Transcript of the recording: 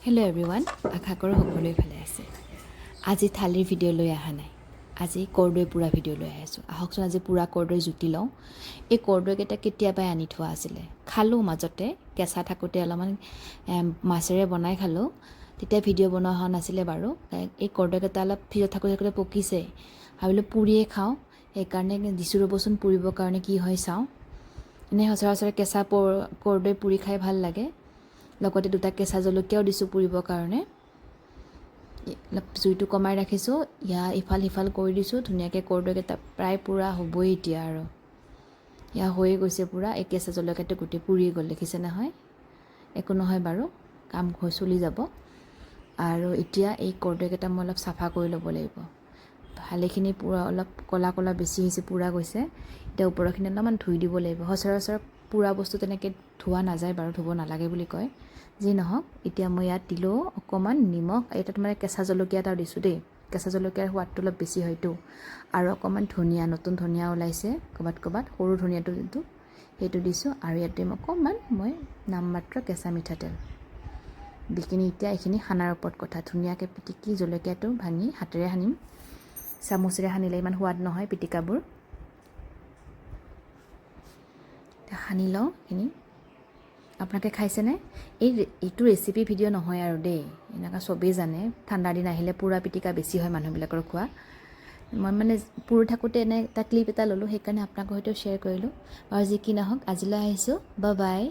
Hello' everyone, আশা কৰোঁ সকলোৱে ভালে আছে। আজি থালিৰ ভিডিঅ' লৈ অহা নাই, আজি কৰ্দৈ পোৰা ভিডিঅ' লৈ আহিছোঁ। আহকচোন আজি পোৰা কৰ্দৈ জুতি লওঁ। এই কৰ্দৈকেইটা কেতিয়াবাই আনি থোৱা আছিলে, খালোঁ মাজতে কেঁচা থাকোঁতে অলপমান মাছেৰে বনাই খালোঁ। তেতিয়া ভিডিঅ' বনোৱা হোৱা নাছিলে বাৰু। এই কৰ্দৈকেইটা অলপ ফ্ৰিজত থাকোঁতে পকিছে, ভাবিলোঁ পুৰিয়ে খাওঁ। সেইকাৰণে দিছোঁ ৰ'বচোন পুৰিবৰ কাৰণে কি হয় চাওঁ। এনেই সচৰাচৰ কেঁচা কৰ্দৈ পুৰি খাই ভাল লাগে। লগতে দুটা কেঁচা জলকীয়াও দিছোঁ পুৰিবৰ কাৰণে। অলপ জুইটো কমাই ৰাখিছোঁ, ইফাল সিফাল কৰি দিছোঁ ধুনীয়াকৈ। কৰ্দৈকেইটা প্ৰায় পুৰা হ'বই এতিয়া আৰু। হৈয়ে গৈছে পুৰা। এই কেঁচা জলকীয়াটো গোটেই পুৰি গ'ল, দেখিছে নহয়। একো নহয় বাৰু, কাম চলি যাব। আৰু এতিয়া এই কৰ্দৈকেইটা মই অলপ চাফা কৰি ল'ব লাগিব। ভালেখিনি পুৰা অলপ ক'লা ক'লা বেছি হৈছে, পুৰা গৈছে। এতিয়া ওপৰৰখিনি অলপমান ধুই দিব লাগিব। সচৰাচৰ পুৰা বস্তু তেনেকৈ ধোৱা নাযায় বাৰু, ধুব নালাগে বুলি কয়। যি নহওক, এতিয়া মই ইয়াত দিলোঁ অকণমান নিমখ। এটাত মানে কেঁচা জলকীয়া এটাও দিছোঁ দেই, কেঁচা জলকীয়াৰ সোৱাদটো অলপ বেছি হয়তো। আৰু অকণমান ধনিয়া, নতুন ধনিয়া ওলাইছে ক'ৰবাত ক'ৰবাত, সৰু ধনিয়াটো যোনটো, সেইটো দিছোঁ। আৰু ইয়াত দিম অকণমান মই নামমাত্ৰ কেঁচা মিঠাতেল দিকিনি এতিয়া এইখিনি সানাৰ ওপৰত কথা। ধুনীয়াকৈ পিটিকি জলকীয়াটো ভাঙি হাতেৰে সানিম, চামুচেৰে সানিলে ইমান সোৱাদ নহয় পিটিকাবোৰ। সানি লওঁ এইখিনি। আপোনালোকে খাইছেনে? এইটো ৰেচিপি ভিডিঅ' নহয় আৰু দেই, এনেকুৱা চবেই জানে। ঠাণ্ডা দিন আহিলে পোৰা পিটিকা বেছি হয় মানুহবিলাকৰ খোৱা। মই মানে পুৰি থাকোঁতে এটা ক্লিপ এটা ল'লোঁ, সেইকাৰণে আপোনালোকৰ সৈতেও শ্বেয়াৰ কৰিলোঁ। আৰু যি কি নহওক, আজিলৈ আহিছোঁ, বাই বাই।